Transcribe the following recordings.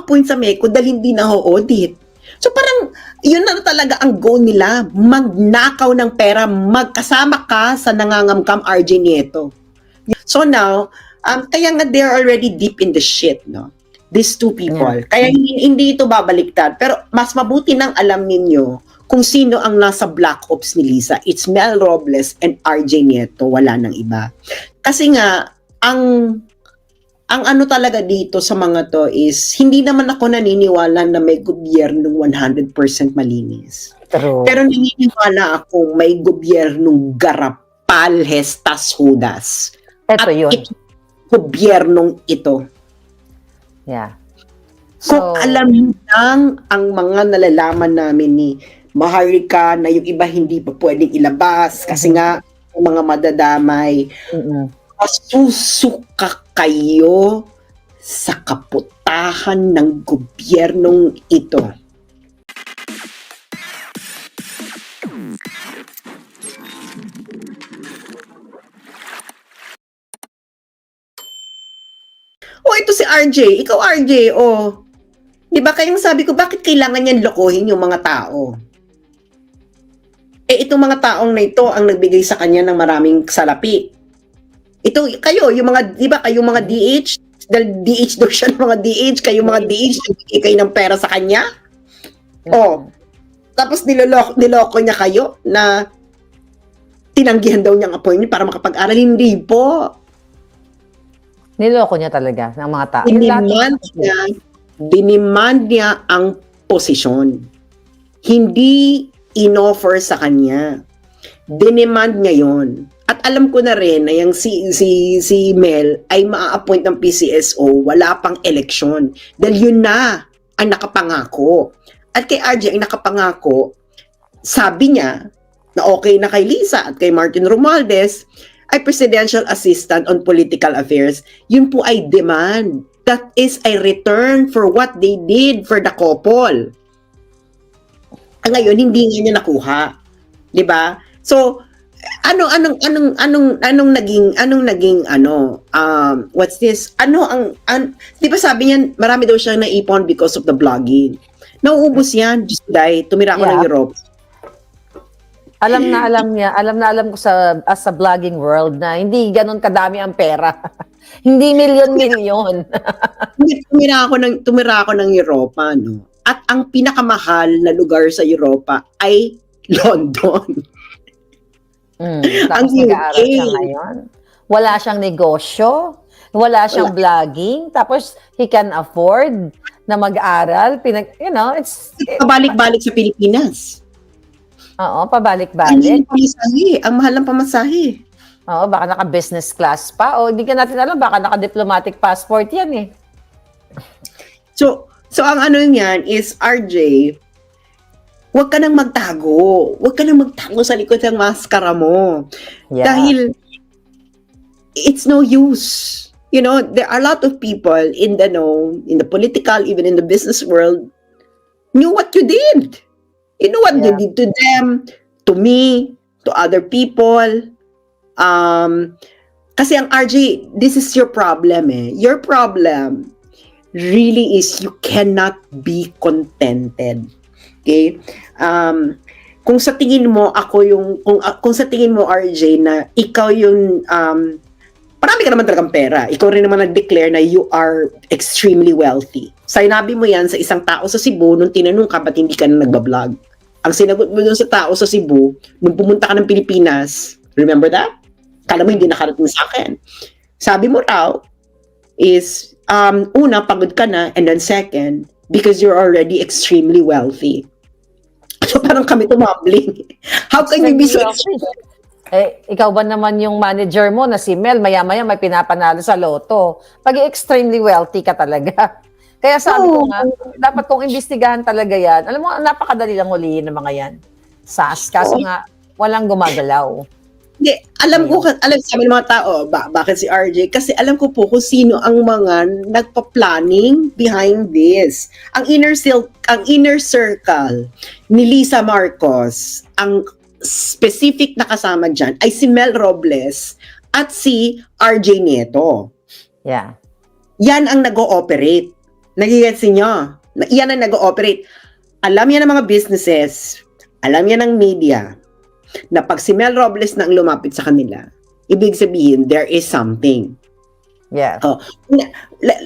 ma-appoint sa MECO dahil hindi na-audit. So parang, yun na talaga ang goal nila, magnakaw ng pera, magkasama ka sa nangangamkam RJ Nieto. So now, kaya nga they're already deep in the shit, no? These two people. Yeah. Kaya hindi ito babaliktad. Pero mas mabuti nang alam ninyo kung sino ang nasa Black Ops ni Lisa. It's Mel Robles and RJ Nieto. Wala nang iba. Kasi nga, ang ano talaga dito sa mga to is, hindi naman ako naniniwala na may gobyernong 100% malinis. True. Pero naniniwala ako may gobyernong garapal, hestas, hudas. Ito yun. Gobyernong ito. Yeah. Kung alam lang ang mga nalalaman namin ni Maharlika na yung iba hindi pa pwedeng ilabas kasi nga yung mga madadamay, masusuka kayo sa kaputahan ng gobyernong ito. Oh, ito si RJ. Ikaw, RJ, oh. Di ba kayong sabi ko, bakit kailangan niyan lokohin yung mga tao? Eh, itong mga taong na ito ang nagbigay sa kanya ng maraming salapi. Ito, kayo, yung mga, di ba, kayong mga DH, dahil DH daw siya ng mga DH, kayong mga DH, nagbigay kayo ng pera sa kanya? Oh. Tapos niloko niya kayo na tinanggihan daw niyang appointment para makapag-aral. Hindi po. Niloko niya talaga ng mga tao. Dinemand niya ang posisyon. Hindi inoffer sa kanya. Dinemand niya yon. At alam ko na rin na yung si Mel ay maa-appoint ng PCSO, wala pang eleksyon. Dahil yun na ang nakapangako. At kay RJ ang nakapangako, sabi niya na okay na kay Lisa at kay Martin Romualdez, ay Presidential Assistant on Political Affairs. Yun po ay demand. That is a return for what they did for the couple. Ngayon hindi niya nakuha, 'di ba? So anong naging what's this? 'Di ba sabi niya marami daw siyang naipon because of the blogging. Nauubos 'yan, just die. Tumira ako ng Europe. Alam ko sa vlogging world na hindi ganun kadami ang pera. Hindi milyon-milyon. tumira ako ng Europa, no. At ang pinakamahal na lugar sa Europa ay London. Tapos nag-aaral siya ngayon. Wala siyang negosyo, wala siyang vlogging, tapos he can afford na mag-aral. It's pabalik-balik sa Pilipinas. Oo, pabalik-balik. Ang mahal ng pamasahe. Oo, baka naka-business class pa. O, hindi ka natin alam, baka naka-diplomatic passport yan eh. So ang ano niyan is, RJ, huwag ka nang magtago. Huwag ka nang magtago sa likod ng maskara mo. Yeah. Dahil, it's no use. You know, there are a lot of people in the political, even in the business world, knew what you did. You know what you did to them, to me, to other people. Kasi ang RJ, this is your problem eh. Your problem really is you cannot be contented. Okay? Kung sa tingin mo kung sa tingin mo RJ na ikaw yung marami ka naman talagang pera. Ikaw rin naman nag-declare na you are extremely wealthy. Sinabi mo yan sa isang tao sa Cebu nung tinanong ka ba't hindi ka na nagbablog. Ang sinagot mo dun sa tao sa Cebu, nung pumunta ka ng Pilipinas, remember that? Kala mo hindi nakarating sa akin. Sabi mo raw, is, una, pagod ka na, and then second, because you're already extremely wealthy. So parang kami tumambling. How can you be so extremely? Ikaw ba naman yung manager mo na si Mel, maya-maya may pinapanalo sa loto. Pag extremely wealthy ka talaga. Kaya sabi ko nga, dapat kong imbestigahan talaga yan. Alam mo, napakadali lang hulihin ng mga yan. Kaso nga, walang gumagalaw. Hindi, alam sabi ng mga tao, bakit si RJ? Kasi alam ko po kung sino ang mga nagpa-planning behind this. Ang inner circle ni Lisa Marcos, ang specific na kasama dyan ay si Mel Robles at si RJ Nieto. Yeah. Yan ang nag-ooperate. Nagigets niyo? Yan ang nag-ooperate. Alam yan ng mga businesses, alam yan ng media, na pag si Mel Robles na ang lumapit sa kanila, ibig sabihin, there is something. Yeah. Oh,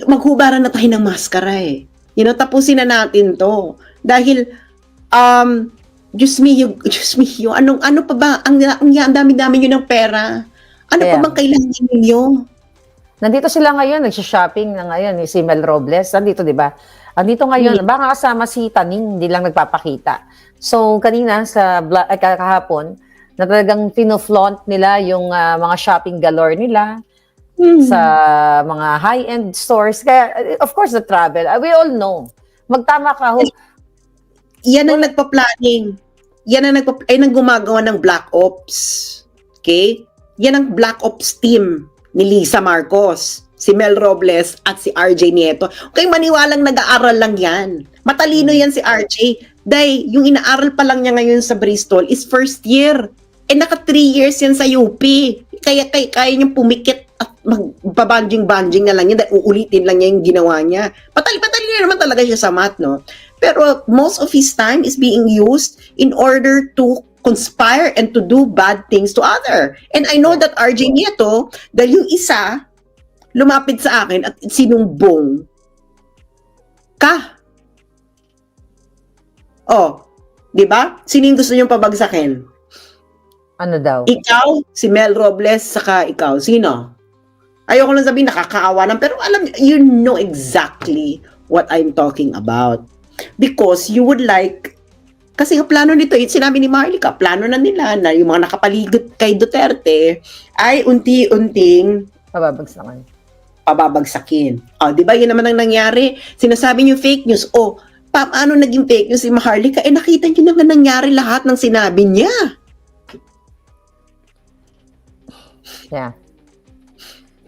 maghubaran na tayo ng maskara eh. Tapusin na natin to. Dahil, Diyos me, ano pa ba? Ang dami-dami nyo ng pera. Ano pa bang kailangan ninyo? Nandito sila ngayon, nagsha-shopping na ngayon, si Mel Robles. Nandito, di ba? Andito ngayon, baka kasama si Taning, hindi lang nagpapakita. So, kanina sa kahapon, na talagang pino-flaunt nila yung mga shopping galore nila sa mga high-end stores. Kaya, of course, the travel. We all know. Magtama ka. Yan ang nagpa-planning. Yan ang gumagawa ng Black Ops. Okay? Yan ang Black Ops team ni Lisa Marcos, si Mel Robles, at si RJ Nieto. Okay, maniwalang nag-aaral lang yan. Matalino yan si RJ. Dahil yung inaaral pa lang niya ngayon sa Bristol is first year. Naka 3 years yan sa UP. Kaya niyang pumikit at magbabanjing-banjing na lang yan dahil uulitin lang niya yung ginawa niya. Patalino naman talaga siya sa math, no? Pero most of his time is being used in order to conspire and to do bad things to other. And I know that RJ Nieto, dahil yung isa, lumapit sa akin at sinumbong ka. Oh, di ba? Sino yung gusto niyong pabagsakin? Ano daw? Ikaw, si Mel Robles, saka ikaw. Sino? Ayoko lang sabihin, nakakaawa lang. Pero alam, you know exactly what I'm talking about. Because you would like, kasi yung plano nito, sinabi ni Marlica, plano na nila na yung mga nakapaligid kay Duterte ay unti-unting pababagsakin. O, di ba? Yun naman ang nangyari. Sinasabi niyo fake news. O, paano naging fake news si Maharlika? Nakita niyo naman nangyari lahat ng sinabi niya. Yeah.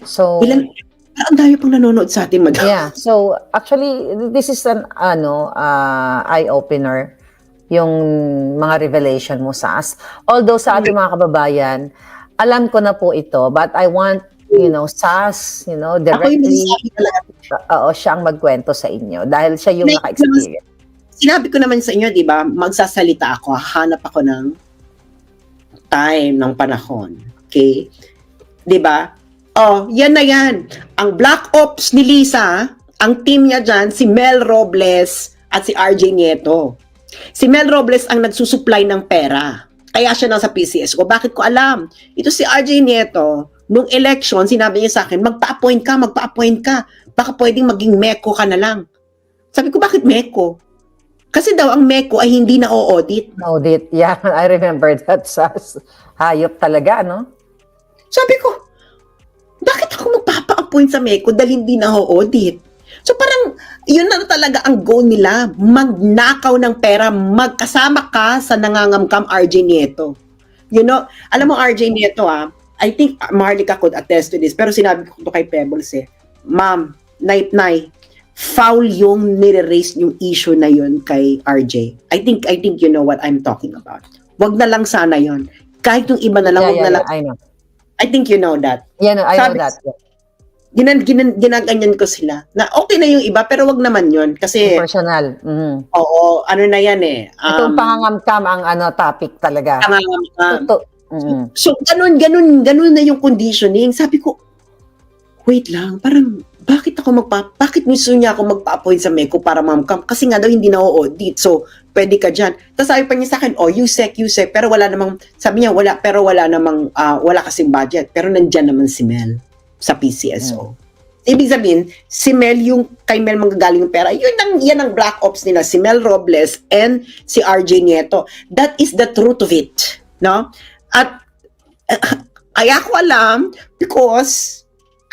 So, ang dami pang nanonood sa atin, madam. Yeah. So, actually, this is an eye-opener yung mga revelation mo, Sas. Although sa ating mga kababayan, alam ko na po ito, but I want, Sas, directly, siya ang magkwento sa inyo dahil siya yung naka-experience. Sinabi ko naman sa inyo, di ba, magsasalita ako, hahanap ako ng time, ng panahon. Okay? Di ba? Oh, yan na yan. Ang Black Ops ni Lisa, ang team niya dyan, si Mel Robles at si RJ Nieto. Si Mel Robles ang nagsusupply ng pera. Kaya siya nasa PCSO. Bakit ko alam? Ito si RJ Nieto, nung election, sinabi niya sa akin, magpa-appoint ka. Baka pwedeng maging MECO ka na lang. Sabi ko, bakit MECO? Kasi daw ang MECO ay hindi na-audit. Audit, yeah. I remember that, Sas. Hayop talaga, no? Sabi ko, bakit ako magpapa-appoint sa MECO dahil hindi na-audit? So parang, yun na talaga ang goal nila, magnakaw ng pera, magkasama ka sa nangangamkam RJ Nieto. Alam mo RJ Nieto I think Marlica could attest to this, pero sinabi ko to kay Pebbles Ma'am, Nay, foul yung nire-raise yung issue na yun kay RJ. I think you know what I'm talking about. Wag na lang sana yun. Kahit yung iba na lang, wag na lang. I know. I think you know that. Yeah, no, I know that. Ginaganyan ko sila. Na okay na yung iba, pero wag naman yun. Kasi, personal. oo, ano na yan Itong pangangamkam ang topic talaga. Pangangamkam. Mm-hmm. So, ganun na yung conditioning. Sabi ko, wait lang, parang, bakit gusto niya ako magpa-appoint sa MECO para mamkam? Kasi nga daw hindi na-audit. So, pwede ka dyan. Tapos sabi pa niya sa akin, USEC, pero wala namang, sabi niya, wala kasing budget. Pero nandyan naman si Mel sa PCSO. Ibig sabihin, si Mel, yung kay Mel manggagaling ng pera, yan ang Black Ops nila, si Mel Robles and si RJ Nieto. That is the truth of it. No? At, kaya ko alam, because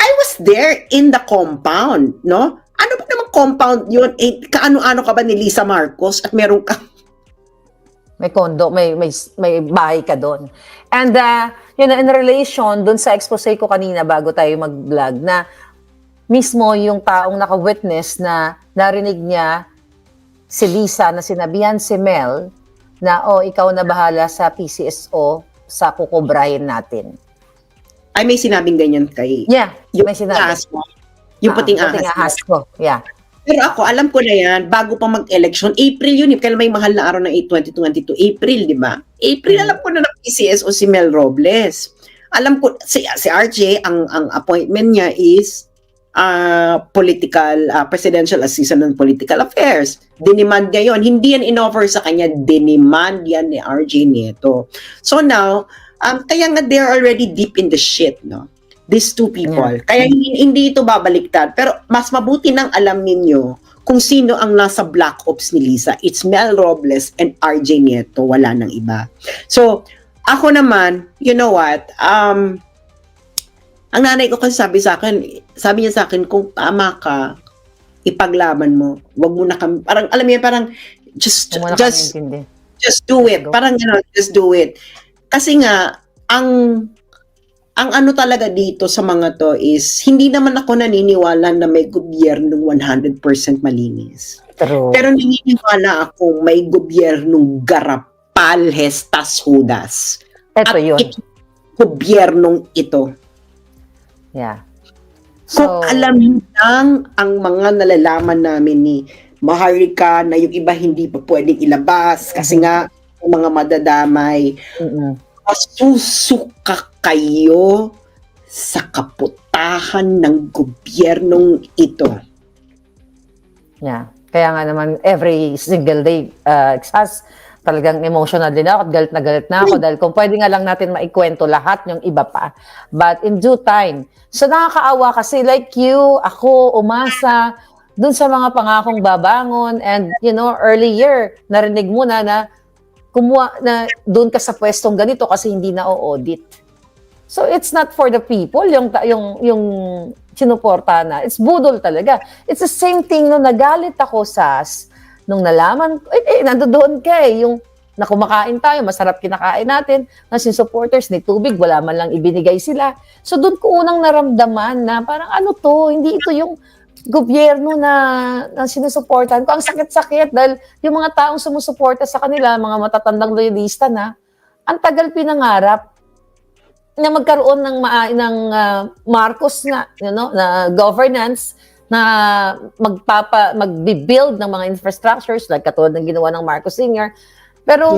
I was there in the compound, no? Ano ba namang compound yun? Kaano-ano ka ba ni Lisa Marcos at meron ka? May condo, may bahay ka doon. And, in relation doon sa expose ko kanina bago tayo mag-vlog, na mismo yung taong naka-witness na narinig niya si Lisa na sinabihan si Mel na, ikaw na bahala sa PCSO sa kukubrahin natin. Ay, may sinabing ganyan kay... Yeah, may sinabi. Yung puting ahas. Puting ahas ko, yeah. Pero ako, alam ko na yan, bago pa mag-election, April yun, kailan may mahal na araw ng 2022, April, di ba? April, alam ko na ng PCSO si Mel Robles. Alam ko, si RJ, ang appointment niya is presidential assistant on political affairs. Dinemand niya yun. Hindi yan in-offer sa kanya, dinemand yan ni RJ Nieto. So now, kaya nga they're already deep in the shit, no? These two people. Yeah. Kaya hindi ito babaliktad. Pero mas mabuti nang alam ninyo kung sino ang nasa Black Ops ni Lisa. It's Mel Robles and RJ Nieto. Wala nang iba. So, ako naman, you know what? Ang nanay ko kasi sabi niya sa akin, kung tama ka, ipaglaban mo. Wag mo na kami, parang, alam mo yan, parang, just do it. Parang, just do it. Kasi nga, ang ano talaga dito sa mga to is, hindi naman ako naniniwala na may gobyernong 100% malinis. True. Pero naniniwala ako may gobyernong garapal, hestas, hudas. Ito yun. Gobyernong ito. Yeah. So, alam lang ang mga nalalaman namin ni Maharlika na yung iba hindi pa pwedeng ilabas kasi nga yung mga madadamay. Masusuka kayo sa kaputahan ng gobyernong ito. Yeah. Kaya nga naman, every single day, talagang emotional din ako at galit na ako dahil kung pwede nga lang natin maikwento lahat yung iba pa. But in due time, so nakakaawa kasi like you, ako, umasa, dun sa mga pangakong babangon and earlier, narinig mo na kumuha na doon ka sa pwestong ganito kasi hindi na o-audit. So it's not for the people yung sinuporta na. It's budol talaga. It's the same thing nung nagalit ako nung nalaman, nandoon ka yung na kumakain tayo, masarap kinakain natin, na supporters ni Tubig, wala man lang ibinigay sila. So doon ko unang naramdaman na parang ano to, hindi ito yung gobyerno na sinusuportahan ko. Ang sakit-sakit dahil yung mga taong sumusuporta sa kanila, mga matatandang loyalista na, ang tagal pinangarap na magkaroon ng Marcos na governance na magbi-build ng mga infrastructures like katulad ng ginawa ng Marcos Sr. Pero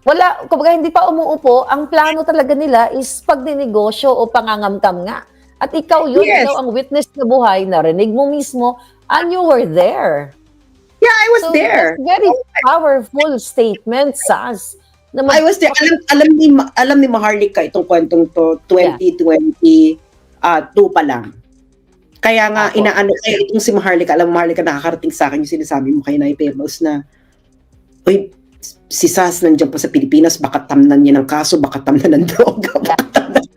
wala, kumbaga hindi pa umuupo, ang plano talaga nila is pagninegosyo o pangangamkam nga. At ikaw yun, ikaw ang witness na buhay, narinig mo mismo, and you were there. Yeah, I was there. Very powerful statement, Saz. I was there. Alam ni Maharlika itong kwentong to 2022 pa lang. Kaya nga itong si Maharlika, alam mo Maharlika, nakakarating sa akin yung sinasabi mo kay Nay Pebbles na uy, si Saz nandiyan pa sa Pilipinas, baka tamnan niya ng kaso, baka tamnan ng droga.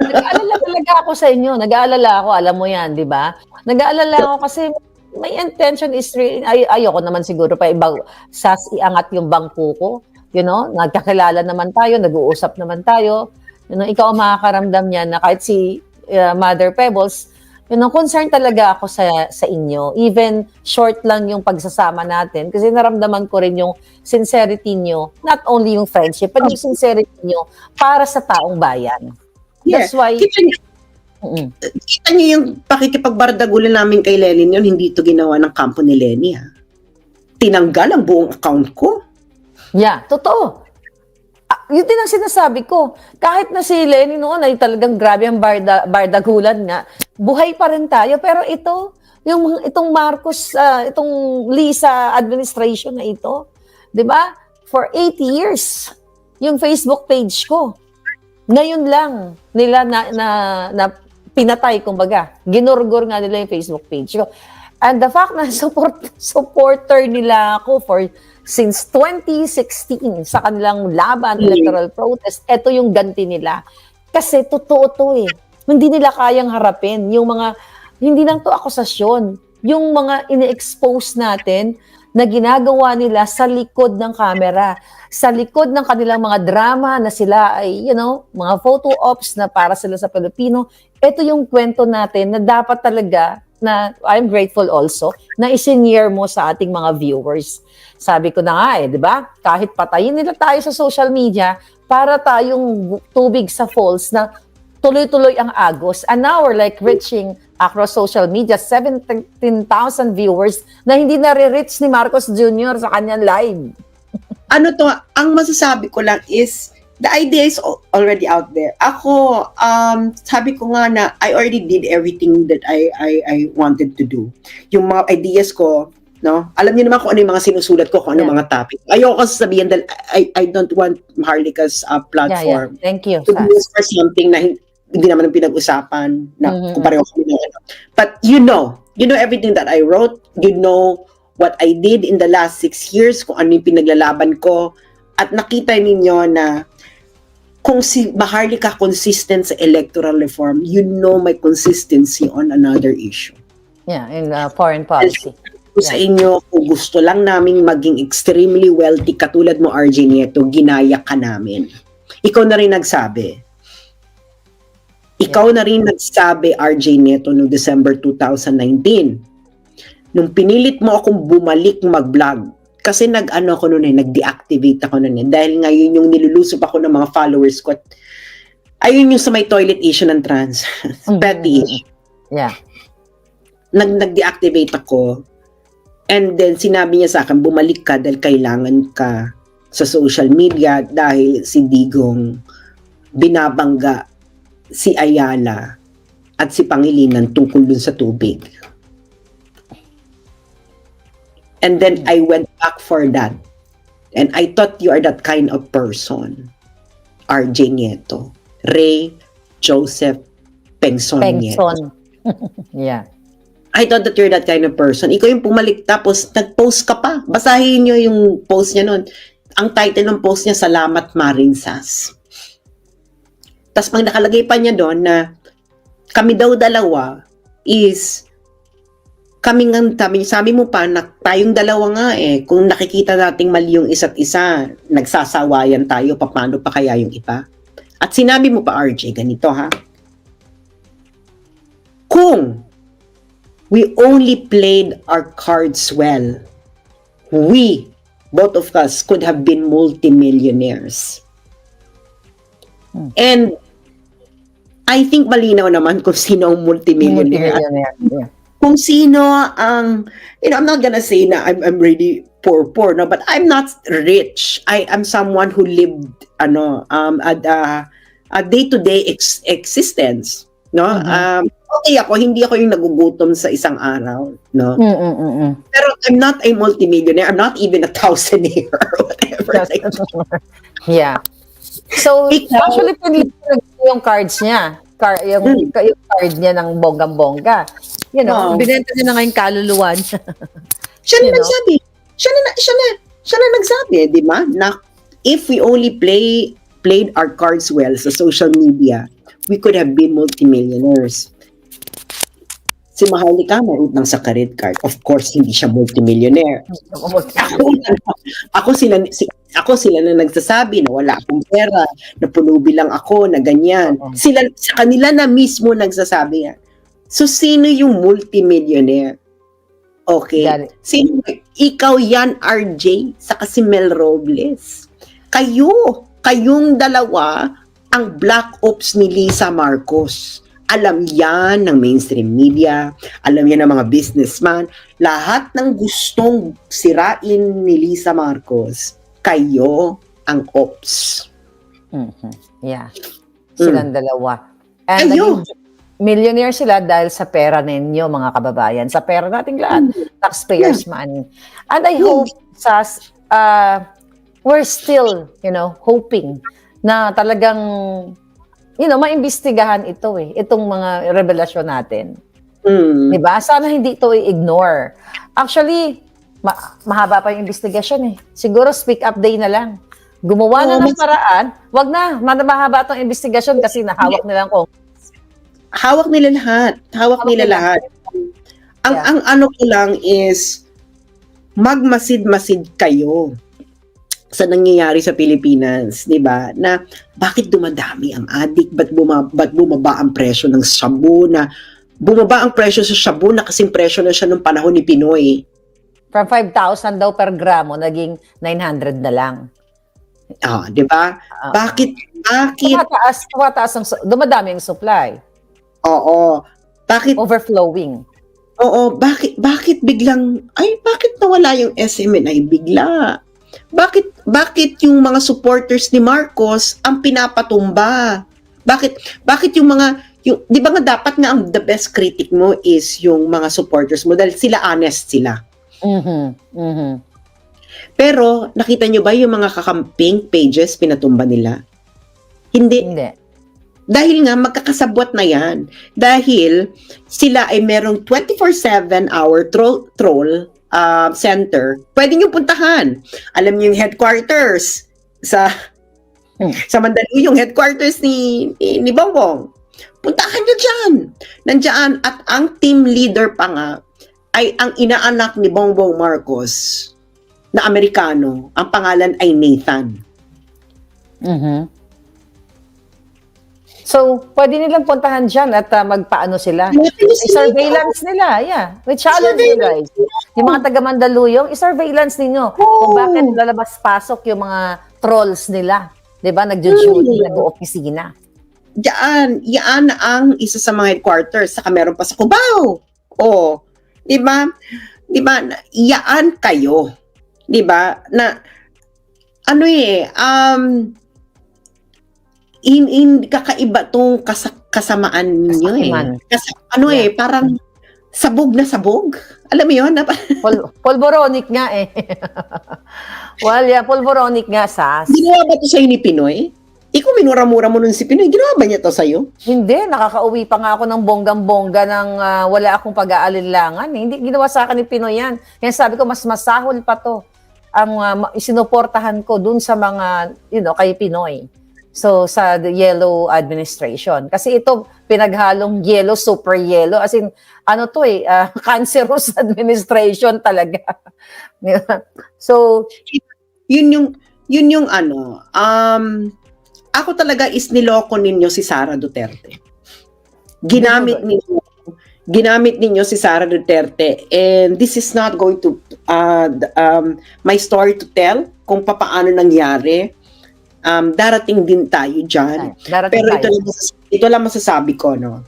Nag-aalala talaga ako sa inyo. Nag-aalala ako, alam mo yan, di ba? Nag-aalala ako kasi may intention is ayoko naman siguro pa Saz iangat yung bangko ko. Nagkakilala naman tayo, nag-uusap naman tayo. Ikaw ang makakaramdam niya na kahit si Mother Pebbles, concerned talaga ako sa inyo. Even short lang yung pagsasama natin kasi naramdaman ko rin yung sincerity nyo, not only yung friendship, but yung sincerity nyo para sa taong bayan. Yeah. That's why... Kita niyo yung pakikipagbardagulan namin kay Lenin yun, hindi ito ginawa ng kampo ni Lenny, ha? Tinanggal ang buong account ko. Yeah, totoo. Yun din ang sinasabi ko. Kahit na si Lenny noon ay talagang grabe ang bardagulan nga, buhay pa rin tayo. Pero itong Marcos, itong Lisa administration na ito, di ba? For 8 years, yung Facebook page ko. Ngayon lang nila na pinatay, kumbaga. Ginurgur nga nila yung Facebook page ko. And the fact na supporter nila ako since 2016 sa kanilang laban, electoral protest, ito yung ganti nila. Kasi totoo to eh. Hindi nila kayang harapin yung mga, hindi lang to akusasyon, yung mga ine-expose natin na ginagawa nila sa likod ng camera, sa likod ng kanilang mga drama na sila ay, mga photo ops na para sila sa Pilipino. Ito yung kwento natin na dapat talaga na I'm grateful also na isinyear mo sa ating mga viewers. Sabi ko na nga di ba? Kahit patayin nila tayo sa social media para tayong tubig sa falls na tuloy-tuloy ang agos. And now we're like reaching across social media, 17,000 viewers na hindi nare-reach ni Marcos Jr. sa kanyang live. Ano to, ang masasabi ko lang is, the idea is already out there. Ako, sabi ko nga na I already did everything that I wanted to do. Yung mga ideas ko, no? Alam niyo naman kung ano yung mga sinusulat ko, kung ano yung mga topic. Ayoko kasi sabihin dahil I don't want Maharlika's platform Thank you, to be used for something na hindi naman ang pinag-usapan na kung pareho kami na ano. But you know everything that I wrote, you know what I did in the last 6 years, kung ano yung pinaglalaban ko, at nakita ninyo na kung si Maharlika consistent sa electoral reform, you know my consistency on another issue. Yeah, in foreign policy. Sa inyo, kung gusto lang namin maging extremely wealthy, katulad mo, RJ Nieto, ginaya ka namin. Ikaw na rin nagsabi. Ikaw na rin nagsabi, RJ Nieto, noong December 2019. Nung pinilit mo akong bumalik mag-vlog, kasi nag-ano ako noon nag-deactivate ako noon dahil ngayon yung nilulusob ako ng mga followers ko. Ayun yung sa may toilet issue ng trans. Petty issue. Yeah. Nag-deactivate ako. And then sinabi niya sa akin, bumalik ka dahil kailangan ka sa social media dahil si Digong binabangga si Ayala at si Pangilinan tungkol dun sa tubig. And then I went back for that. And I thought you are that kind of person. RJ Nieto. Ray Joseph Pengson Nieto. Yeah. I thought that you're that kind of person. Ikaw yung pumalik tapos nag-post ka pa. Basahin nyo yung post niya nun. Ang title ng post niya, Salamat Marinsas. Tapos pag nakalagay pa niya doon na kami daw dalawa is sabi mo pa na tayong dalawa nga kung nakikita nating mali yung isa't isa, nagsasawayan tayo, paano pa kaya yung iba? At sinabi mo pa, RJ, ganito ha, kung we only played our cards well, we, both of us, could have been multimillionaires. And I think malinaw naman kung sino ang multimillionaire. Yeah. Kung sino ang, I'm not gonna say na I'm really poor, no, but I'm not rich. I am someone who lived, a day-to-day existence, no? Okay ako, hindi ako yung nagugutom sa isang araw, no? Pero I'm not a multimillionaire. I'm not even a thousandaire or whatever. Yeah. So, actually, pinili yung cards niya. Yung card niya ng bonggang-bongga. Binenta niya na ngayong kaluluwa niya. Siya na nagsabi. Siya na nagsabi, di ba? Na if we only played our cards well sa social media, we could have been multimillionaires. Si Maharlika may utang sa credit card. Of course, hindi siya multimillionaire. Ako sila na nagsasabi na wala akong pera, na pulubi lang ako, na ganyan. Sila, sa kanila na mismo nagsasabi yan. So, sino yung multimillionaire? Okay. Sino? Ikaw yan, RJ, saka si Mel Robles. Kayong dalawa, ang black ops ni Lisa Marcos. Alam yan ng mainstream media, alam yan ng mga businessman, lahat ng gustong sirain ni Lisa Marcos, kayo ang ops. Yeah. Silang dalawa. And millionaire sila dahil sa pera ninyo, mga kababayan. Sa pera nating lahat. Taxpayers money. And I hope, we're still, hoping na talagang maimbestigahan ito itong mga revelasyon natin. Diba? Sana hindi ito i-ignore. Actually, mahaba pa yung investigasyon Siguro speak up day na lang. Gumawa na ng paraan, wag na, mahaba itong investigasyon kasi nahawak nila ang Hawak nila lahat. Ang ano ko lang is magmasid-masid kayo sa nangyayari sa Pilipinas, 'di ba? Na bakit dumadami ang addict, ba't bumaba ang presyo ng shabu, na bumaba ang presyo sa shabu na kasing presyo na siya nung panahon ni Pinoy. From 5,000 daw per gramo naging 900 na lang. 'Di ba? Bakit Tumataas dumadami ang supply. Oo. Bakit, Overflowing. oo, bakit bakit nawala yung SMNI bigla? Bakit yung mga supporters ni Marcos ang pinapatumba? Bakit yung di ba nga dapat nga ang the best critic mo is yung mga supporters mo dahil sila honest sila. Pero nakita nyo ba yung mga kakamping pages pinatumba nila? Hindi. Dahil nga magkakasabwat na yan. Dahil sila ay merong 24/7 hour troll center. Pwede nyo puntahan. Alam niyo yung headquarters sa Mandaluyong, headquarters ni Bongbong. Puntahan nyo dyan. Nandiyan. At ang team leader pa nga ay ang inaanak ni Bongbong Marcos na Amerikano. Ang pangalan ay Nathan. So, pwede nilang puntahan dyan at magpaano sila. I-surveillance nila, yeah. May challenge you guys. Yung mga taga Mandaluyong, i-surveillance ninyo kung bakit lalabas-pasok yung mga trolls nila. Diba? Nag-duty, nag-opisina. Yan ang isa sa mga headquarters. Saka meron pa sa Cubao. Oh, diba? Yaan kayo. Diba? Na, kakaiba tong kasamaan ninyo parang sabog na sabog. Alam mo yun? Polvoronic nga eh. Well, yeah, polvoronic nga, Sas. Ginawa ba ito sa'yo ni Pinoy? Ikaw minura-mura mo nun si Pinoy. Ginawa ba niya ito sa'yo? Hindi, nakakauwi pa nga ako ng bonggang-bongga ng wala akong pag-aalinlangan. Hindi ginawa sa akin ni Pinoy yan. Kaya sabi ko, mas masahol pa to ang isinuportahan ko dun sa mga, kay Pinoy. So, sa the yellow administration. Kasi ito, pinaghalong yellow, super yellow. As in, cancerous administration talaga. So, yun yung ako talaga is niloko ninyo si Sara Duterte. Ginamit ninyo si Sara Duterte, and this is not going to my story to tell kung paano nangyari. Darating din tayo dyan. Pero ito lang masasabi ko, no?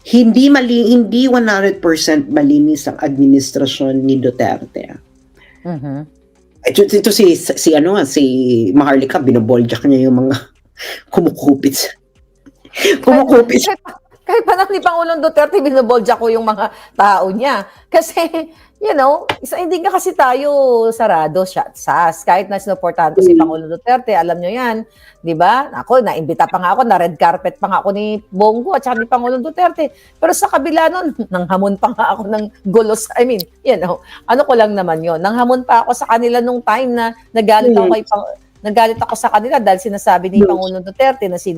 Hindi 100% malinis ang administrasyon ni Duterte. Ito si Maharlika, binoboljak niya yung mga kumukupit. Kahit pa ni Pangulong Duterte, binobolja ko yung mga tao niya. Kasi, hindi nga kasi tayo sarado, Sas. Kahit na sinuportahan ko si Pangulong Duterte, alam nyo yan, di ba? Ako, naimbita pa nga ako, na red carpet pa nga ako ni Bongo at saka ni Pangulong Duterte. Pero sa kabila nun, nanghamon pa nga ako ng gulos. Ano ko lang naman yon. Nanghamon pa ako sa kanila nung time na nagalit ako sa kanila dahil sinasabi ni Pangulong Duterte na si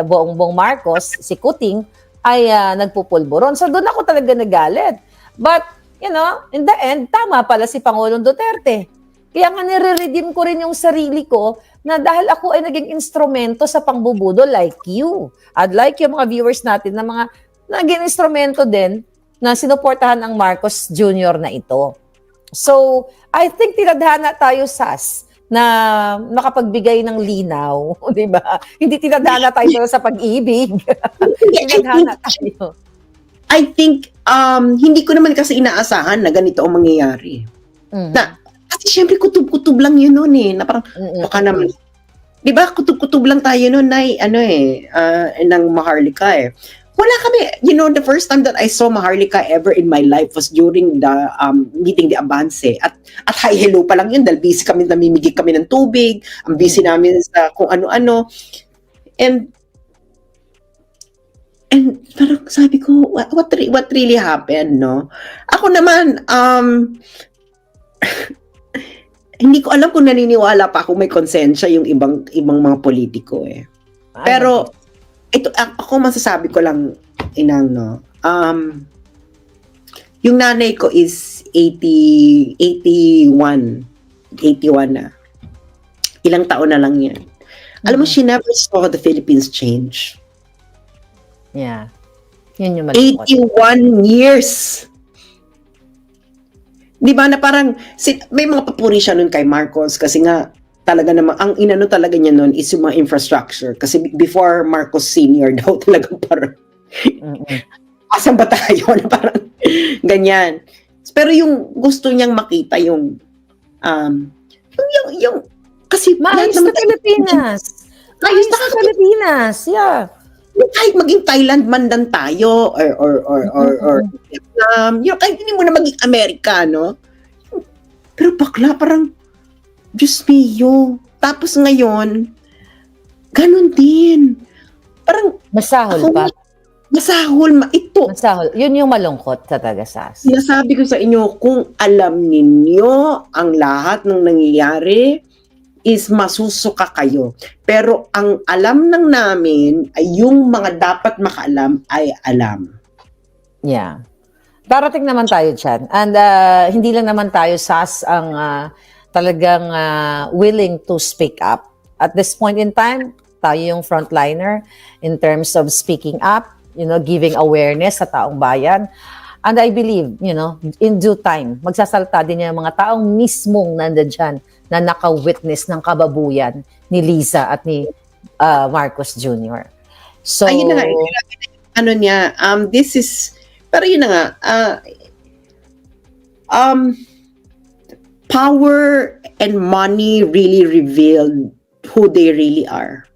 Bongbong Marcos, si Kuting, ay nagpupulburon. So doon ako talaga nagalit. But, in the end, tama pala si Pangulong Duterte. Kaya nga nire-redeem ko rin yung sarili ko na dahil ako ay naging instrumento sa pangbubudo like you. I'd like yung mga viewers natin na mga naging instrumento din na sinuportahan ang Marcos Jr. na ito. So, I think tinadhana tayo, Sas, na makapagbigay ng linaw, di ba? Hindi tinadhana tayo sa pag-ibig. Tinadhana tayo. I think, hindi ko naman kasi inaasahan na ganito ang mangyayari. Kasi syempre kutub-kutub lang yun nun eh. Na parang, baka naman, di ba, kutub-kutub lang tayo nun na ng Maharlika eh. Wala kami, the first time that I saw Maharlika ever in my life was during the meeting the Avance. At hi hello pa lang yun dahil busy kami, namimigay kami ng tubig, ang busy namin sa kung ano-ano. And parang sabi ko, what really happened, no? Ako naman, hindi ko alam kung naniniwala pa ako may konsensya yung ibang mga politiko eh. Pero, ito, ako masasabi ko lang, Inang, no? Yung nanay ko is 81 na. Ilang taon na lang yan. Alam mo, she never saw the Philippines change. Yeah. Yun yung malungkot. 81 years. Di ba na parang, may mga papuri siya nun kay Marcos kasi nga, talaga naman, ang inano talaga niya noon is yung mga infrastructure. Kasi before Marcos Senior daw talaga parang, Mm-mm. asan ba tayo? Na parang, ganyan. Pero yung gusto niyang makita yung kasi lahat Maayos naman na Pilipinas. Ayos Maayos na na Pilipinas. Yeah. kahit maging Thailand man lang tayo or Vietnam, kahit hindi mo na maging Amerikano. Pero bakla parang Diyos mio. Tapos ngayon, ganun din. Parang Masahol ako pa. masahol ito. Masahol. Yun yung malungkot talaga, Sas. Sinasabi ko sa inyo, kung alam ninyo ang lahat ng nangyayari, is masusuka kayo. Pero ang alam ng namin ay yung mga dapat makaalam ay alam. Yeah. Darating naman tayo dyan. And hindi lang naman tayo, Sas, ang talagang willing to speak up. At this point in time, tayo yung frontliner in terms of speaking up, giving awareness sa taong bayan. And I believe, in due time, magsasalta din yung mga taong mismong nandiyan na naka-witness ng kababuyan ni Liza at ni Marcos Jr. So, ayun na nga, ano niya, this is, pero yun na nga, power and money really revealed who they really are.